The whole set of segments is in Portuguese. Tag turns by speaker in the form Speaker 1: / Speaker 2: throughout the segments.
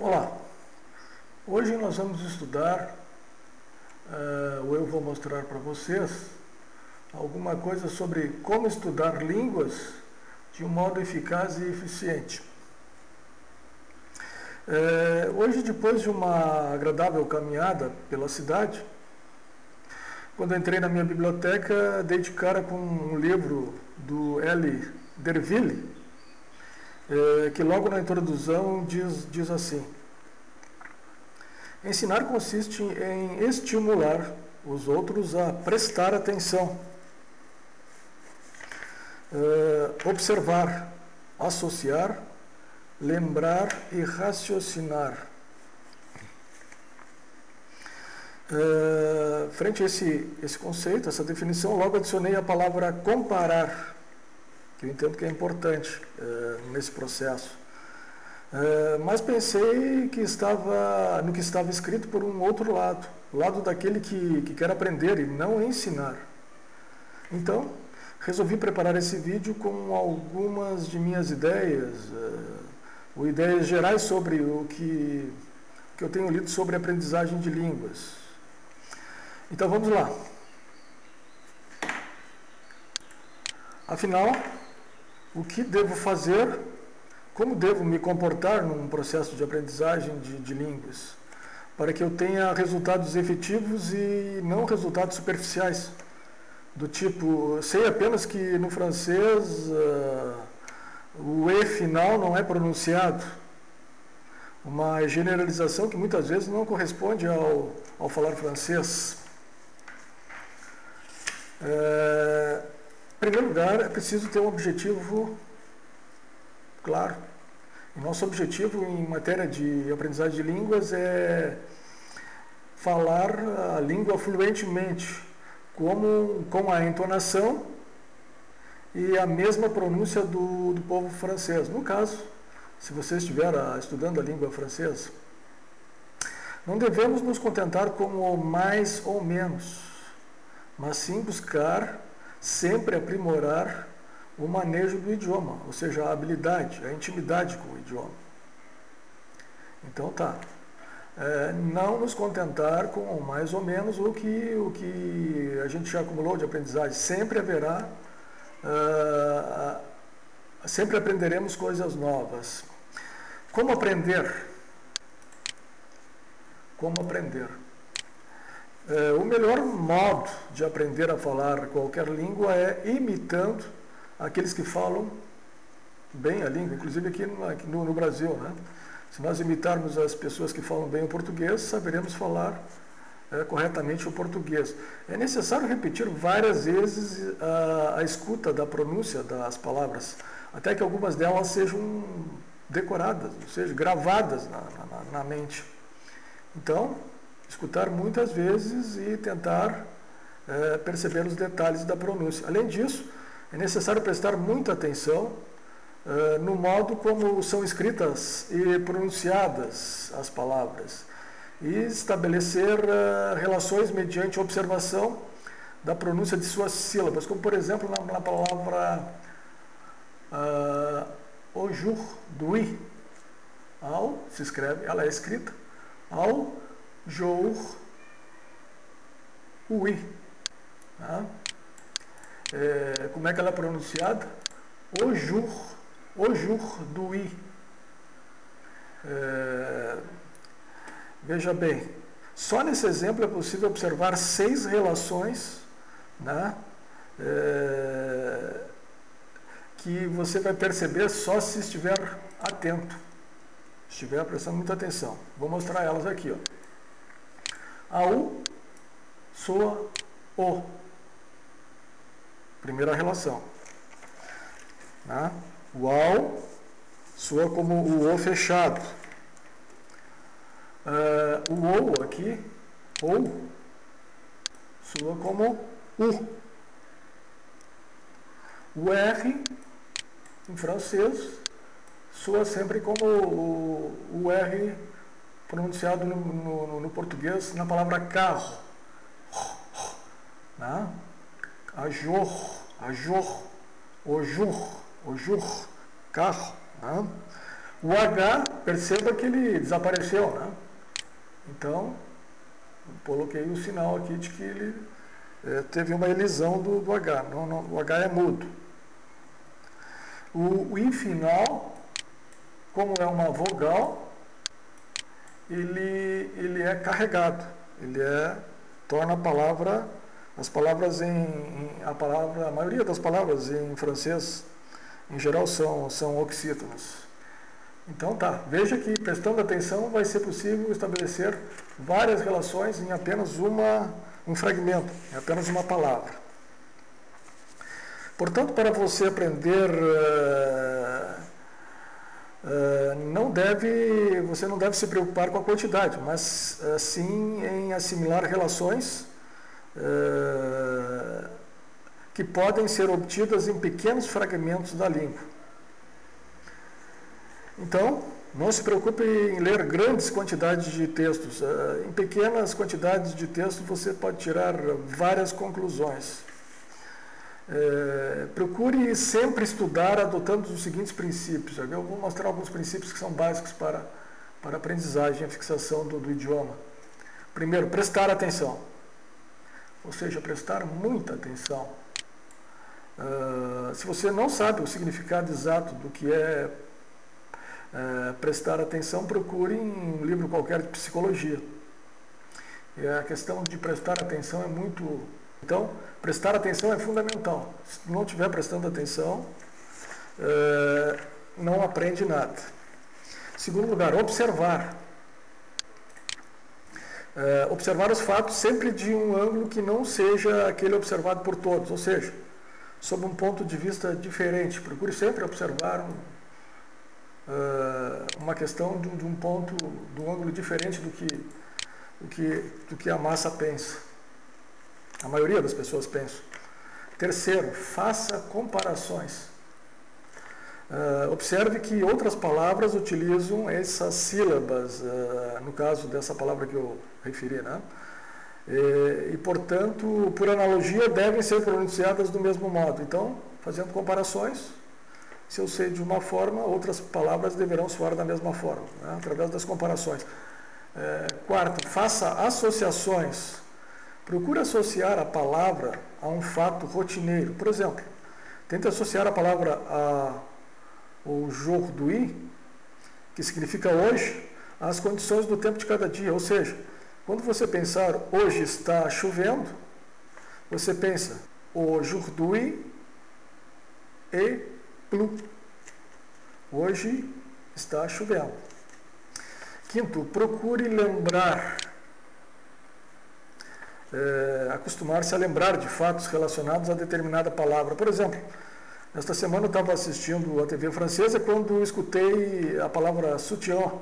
Speaker 1: Olá, hoje nós vamos estudar, ou eu vou mostrar para vocês, alguma coisa sobre como estudar línguas de um modo eficaz e eficiente. Hoje, depois de uma agradável caminhada pela cidade, quando entrei na minha biblioteca, dei de cara com um livro do L. D'Urville, que logo na introdução diz assim: ensinar consiste em estimular os outros a prestar atenção, observar, associar, lembrar e raciocinar. Frente a esse conceito, essa definição, logo adicionei a palavra comparar, que eu entendo que é importante nesse processo. Mas pensei que no que estava escrito por um outro lado, o lado daquele que quer aprender e não ensinar. Então, resolvi preparar esse vídeo com algumas de minhas ideias, ou ideias gerais sobre o que eu tenho lido sobre aprendizagem de línguas. Então vamos lá. Afinal, o que devo fazer? Como devo me comportar num processo de aprendizagem de línguas, para que eu tenha resultados efetivos e não resultados superficiais, do tipo, sei apenas que no francês o E final não é pronunciado, uma generalização que muitas vezes não corresponde ao falar francês. Em primeiro lugar, é preciso ter um objetivo claro. O nosso objetivo em matéria de aprendizagem de línguas é falar a língua fluentemente, com a entonação e a mesma pronúncia do povo francês. No caso, se você estiver estudando a língua francesa, não devemos nos contentar com o mais ou menos, mas sim buscar sempre aprimorar o manejo do idioma, ou seja, a habilidade, a intimidade com o idioma. Então tá, não nos contentar com o mais ou menos o que a gente já acumulou de aprendizagem. Sempre haverá, sempre aprenderemos coisas novas. Como aprender? Como aprender? O melhor modo de aprender a falar qualquer língua é imitando aqueles que falam bem a língua, inclusive aqui no Brasil, né? Se nós imitarmos as pessoas que falam bem o português, saberemos falar corretamente o português. É necessário repetir várias vezes a escuta da pronúncia das palavras, até que algumas delas sejam decoradas, ou seja, gravadas na mente. Então, escutar muitas vezes e tentar perceber os detalhes da pronúncia. Além disso, é necessário prestar muita atenção no modo como são escritas e pronunciadas as palavras e estabelecer relações mediante observação da pronúncia de suas sílabas, como por exemplo na palavra aujourd'hui. Se escreve, ela é escrita aujourd'hui. Tá? Como é que ela é pronunciada? Aujourd'hui. Veja bem, só nesse exemplo é possível observar 6 relações, né, que você vai perceber só se estiver atento, estiver prestando muita atenção. Vou mostrar elas aqui. A U soa O. Primeira relação. Né? O AU soa como o O fechado. O OU aqui, OU, soa como U. O R, em francês, soa sempre como o R pronunciado no português na palavra carro. Né? Ajor, ojur, carro. Né? O H, perceba que ele desapareceu, né? Então, coloquei o sinal aqui de que ele teve uma elisão do H. O H é mudo. O I final, como é uma vogal, ele é carregado. Torna as palavras a maioria das palavras em francês, em geral, são oxítonos. Então tá, veja que prestando atenção vai ser possível estabelecer várias relações em apenas um fragmento, em apenas uma palavra. Portanto, para você aprender, você não deve se preocupar com a quantidade, mas sim em assimilar relações que podem ser obtidas em pequenos fragmentos da língua. Então, não se preocupe em ler grandes quantidades de textos. Em pequenas quantidades de texto você pode tirar várias conclusões. Procure sempre estudar adotando os seguintes princípios. Eu vou mostrar alguns princípios que são básicos para a aprendizagem e a fixação do idioma. Primeiro, prestar atenção. Ou seja, prestar muita atenção. Se você não sabe o significado exato do que é prestar atenção, procure em um livro qualquer de psicologia. E a questão de prestar atenção é muito... Então, prestar atenção é fundamental. Se não estiver prestando atenção, não aprende nada. Segundo lugar, observar. Observar os fatos sempre de um ângulo que não seja aquele observado por todos, ou seja, sob um ponto de vista diferente. Procure sempre observar uma questão de um ângulo diferente do que a massa pensa. A maioria das pessoas pensa. Terceiro, faça comparações. Observe que outras palavras utilizam essas sílabas, no caso dessa palavra que eu referi, né? E, portanto, por analogia, devem ser pronunciadas do mesmo modo. Então, fazendo comparações, se eu sei de uma forma, outras palavras deverão soar da mesma forma, né? Através das comparações. Quarto, faça associações. Procure associar a palavra a um fato rotineiro. Por exemplo, tente associar a palavra aujourd'hui, que significa hoje, às condições do tempo de cada dia. Ou seja, quando você pensar hoje está chovendo, você pensa aujourd'hui et pleut. Hoje está chovendo. Quinto, procure lembrar, acostumar-se a lembrar de fatos relacionados a determinada palavra. Por exemplo, esta semana eu estava assistindo a TV francesa quando escutei a palavra soutien,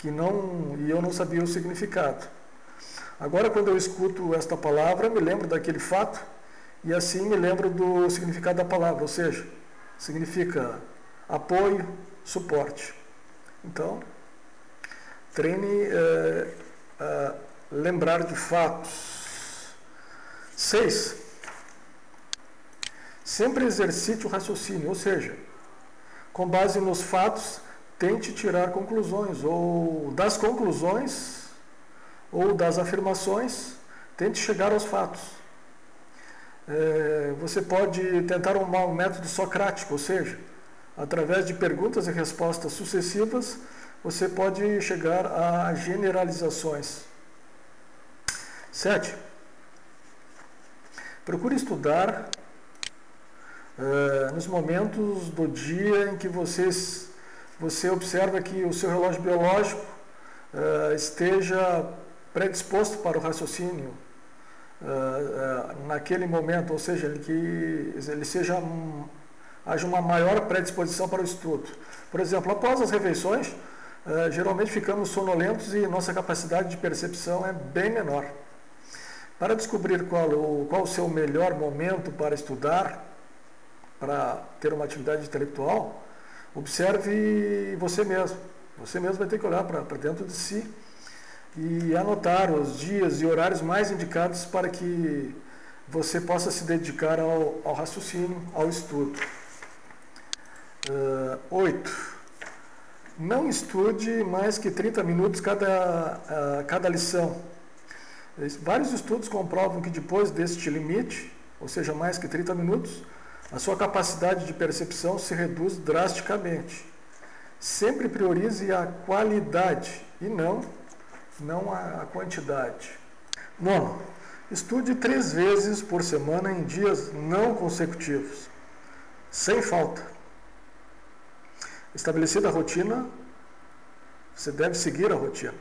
Speaker 1: e eu não sabia o significado. Agora, quando eu escuto esta palavra, me lembro daquele fato e assim me lembro do significado da palavra, ou seja, significa apoio, suporte. Então, treine a lembrar de fatos. 6. Sempre exercite o raciocínio, ou seja, com base nos fatos, tente tirar conclusões, ou das conclusões, ou das afirmações, tente chegar aos fatos. Você pode tentar um método socrático, ou seja, através de perguntas e respostas sucessivas, você pode chegar a generalizações. 7. Procure estudar nos momentos do dia em que você observa que o seu relógio biológico esteja predisposto para o raciocínio naquele momento, ou seja, que haja uma maior predisposição para o estudo. Por exemplo, após as refeições, geralmente ficamos sonolentos e nossa capacidade de percepção é bem menor. Para descobrir qual o seu melhor momento para estudar, para ter uma atividade intelectual, observe você mesmo. Você mesmo vai ter que olhar para dentro de si e anotar os dias e horários mais indicados para que você possa se dedicar ao raciocínio, ao estudo. 8. Não estude mais que 30 minutos cada lição. Vários estudos comprovam que depois deste limite, ou seja, mais que 30 minutos, a sua capacidade de percepção se reduz drasticamente. Sempre priorize a qualidade e não a quantidade. Nono, estude 3 vezes por semana em dias não consecutivos, sem falta. Estabelecida a rotina, você deve seguir a rotina.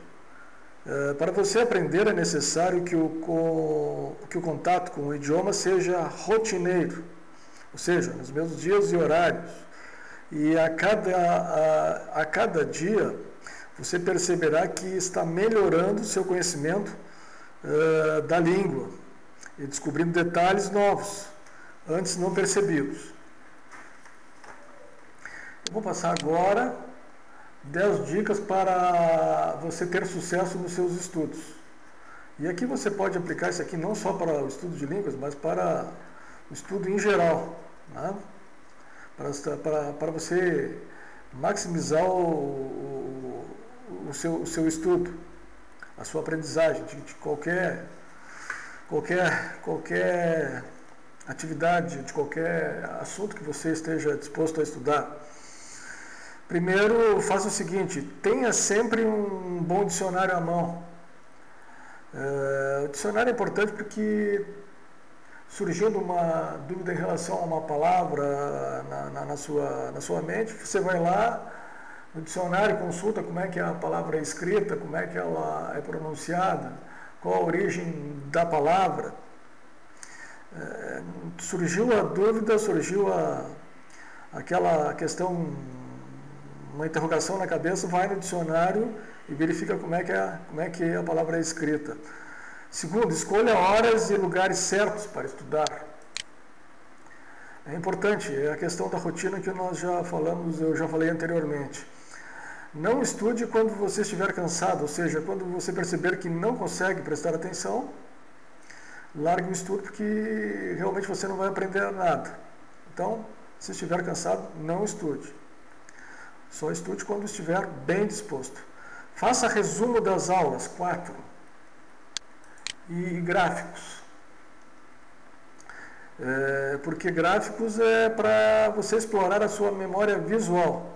Speaker 1: Para você aprender é necessário que o contato com o idioma seja rotineiro, ou seja, nos mesmos dias e horários. E a cada dia você perceberá que está melhorando o seu conhecimento da língua e descobrindo detalhes novos, antes não percebidos. Eu vou passar agora 10 dicas para você ter sucesso nos seus estudos. E aqui você pode aplicar isso aqui não só para o estudo de línguas, mas para o estudo em geral, né? Para você maximizar o seu estudo, a sua aprendizagem de qualquer atividade, de qualquer assunto que você esteja disposto a estudar. Primeiro, faça o seguinte: tenha sempre um bom dicionário à mão. O dicionário é importante porque, surgindo uma dúvida em relação a uma palavra na sua mente, você vai lá no dicionário, consulta como é que a palavra é escrita, como é que ela é pronunciada, qual a origem da palavra. Surgiu a dúvida, surgiu aquela questão, uma interrogação na cabeça, vai no dicionário e verifica como é que a palavra é escrita. Segundo, escolha horas e lugares certos para estudar. É importante, é a questão da rotina que eu já falei anteriormente. Não estude quando você estiver cansado, ou seja, quando você perceber que não consegue prestar atenção, largue o estudo porque realmente você não vai aprender nada. Então, se estiver cansado, não estude. Só estude quando estiver bem disposto. Faça resumo das aulas, 4. E gráficos. Porque gráficos é para você explorar a sua memória visual.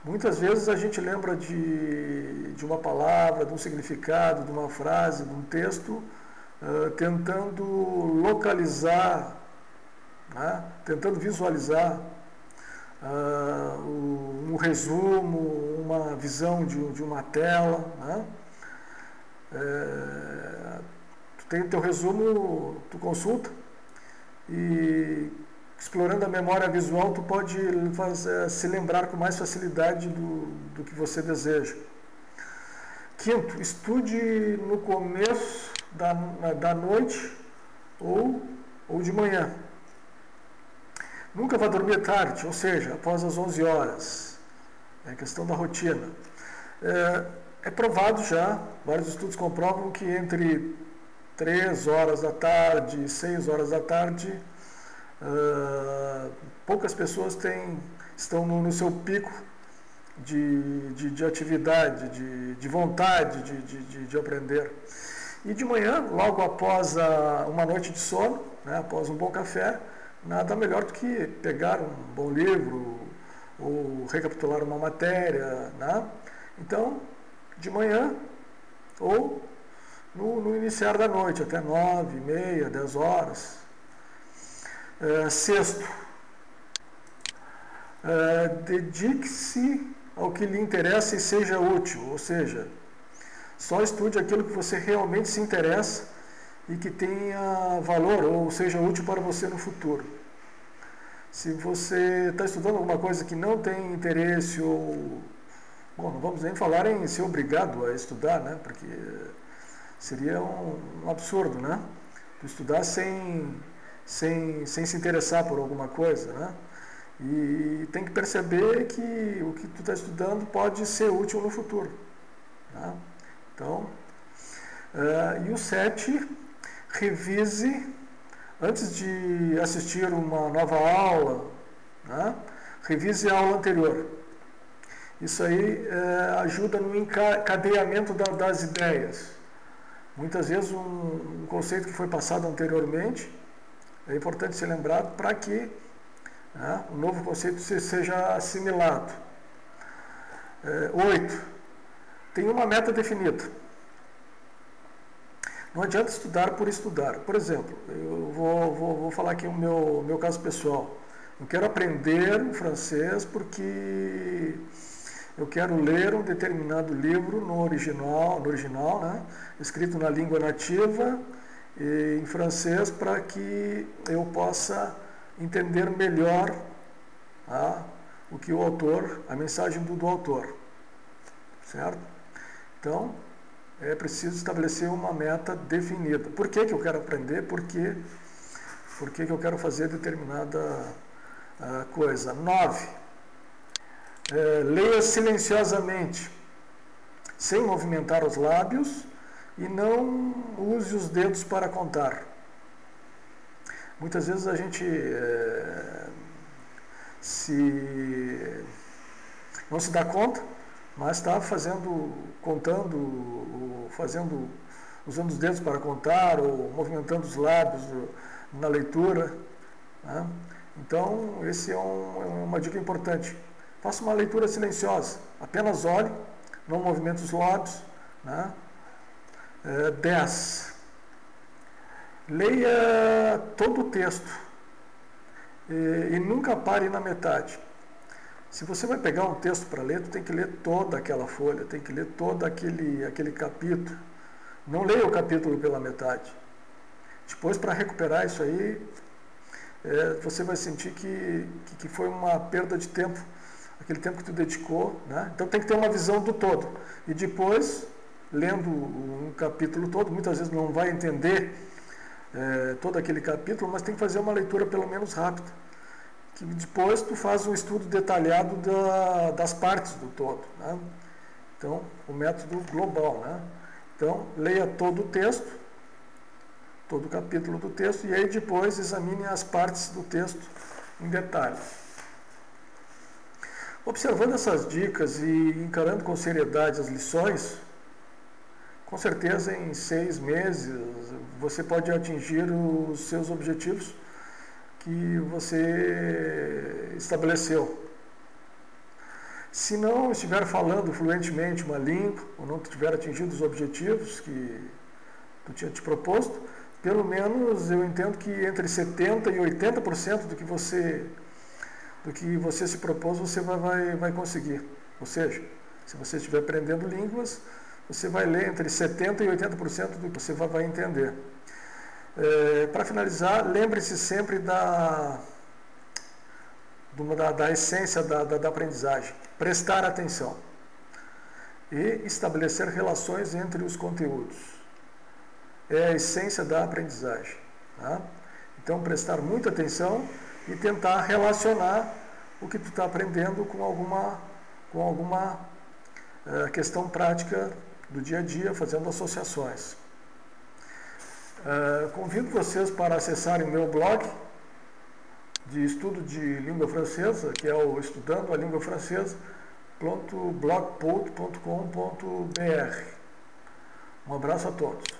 Speaker 1: Muitas vezes a gente lembra de uma palavra, de um significado, de uma frase, de um texto, tentando localizar, né? Tentando visualizar um resumo, uma visão de uma tela, né? Tu tem o teu resumo, tu consulta e, explorando a memória visual, tu pode se lembrar com mais facilidade do que você deseja. Quinto, estude no começo da noite ou de manhã. Nunca vá dormir tarde, ou seja, após as 11 horas. É a questão da rotina. É provado já, vários estudos comprovam que entre 3 horas da tarde e 6 horas da tarde, poucas pessoas estão no seu pico de atividade, de vontade de aprender. E de manhã, logo após uma noite de sono, né, após um bom café, nada melhor do que pegar um bom livro ou recapitular uma matéria, né? Então, de manhã ou no iniciar da noite, até 9h30, 10 horas. Sexto, dedique-se ao que lhe interessa e seja útil, ou seja, só estude aquilo que você realmente se interessa e que tenha valor ou seja útil para você no futuro. Se você está estudando alguma coisa que não tem interesse ou... Bom, não vamos nem falar em ser obrigado a estudar, né? Porque seria um absurdo, né? Tu estudar sem se interessar por alguma coisa, né? E tem que perceber que o que tu está estudando pode ser útil no futuro, né? Então, e o 7, revise antes de assistir uma nova aula, né? Revise a aula anterior. Isso aí ajuda no encadeamento das ideias. Muitas vezes um conceito que foi passado anteriormente é importante ser lembrado para que o novo conceito seja assimilado. 8. Tem uma meta definida. Não adianta estudar por estudar. Por exemplo, eu vou falar aqui o meu caso pessoal. Eu quero aprender francês porque eu quero ler um determinado livro no original, né, escrito na língua nativa, em francês, para que eu possa entender melhor o que o autor, a mensagem do autor. Certo? Então, é preciso estabelecer uma meta definida. Por que eu quero aprender? Por que eu quero fazer determinada coisa. 9. Leia silenciosamente, sem movimentar os lábios, e não use os dedos para contar. Muitas vezes a gente não se dá conta, mas está usando os dedos para contar, ou movimentando os lábios na leitura, né? Então, esse é uma dica importante. Faça uma leitura silenciosa, apenas olhe, não movimente os lábios, né? 10. Leia todo o texto e nunca pare na metade. Se você vai pegar um texto para ler, tu tem que ler toda aquela folha, tem que ler todo aquele capítulo. Não leia o capítulo pela metade. Depois, para recuperar isso aí, você vai sentir que foi uma perda de tempo, aquele tempo que tu dedicou, né? Então tem que ter uma visão do todo. E depois, lendo um capítulo todo, muitas vezes não vai entender todo aquele capítulo, mas tem que fazer uma leitura pelo menos rápida. Que depois tu faz um estudo detalhado das partes do todo, né? Então, o método global, né? Então, leia todo o texto, todo o capítulo do texto, e aí depois examine as partes do texto em detalhe. Observando essas dicas e encarando com seriedade as lições, com certeza em 6 meses você pode atingir os seus objetivos que você estabeleceu. Se não estiver falando fluentemente uma língua, ou não tiver atingido os objetivos que tu tinha te proposto, pelo menos eu entendo que entre 70% e 80% do que você se propôs, você vai conseguir. Ou seja, se você estiver aprendendo línguas, você vai ler entre 70% e 80% do que você vai entender. Para finalizar, lembre-se sempre da essência da aprendizagem. Prestar atenção e estabelecer relações entre os conteúdos. É a essência da aprendizagem. Tá? Então, prestar muita atenção e tentar relacionar o que tu está aprendendo com alguma questão prática do dia a dia, fazendo associações. Convido vocês para acessarem o meu blog de estudo de língua francesa, que é o Estudando a Língua Francesa.blogspot.com.br. Um abraço a todos.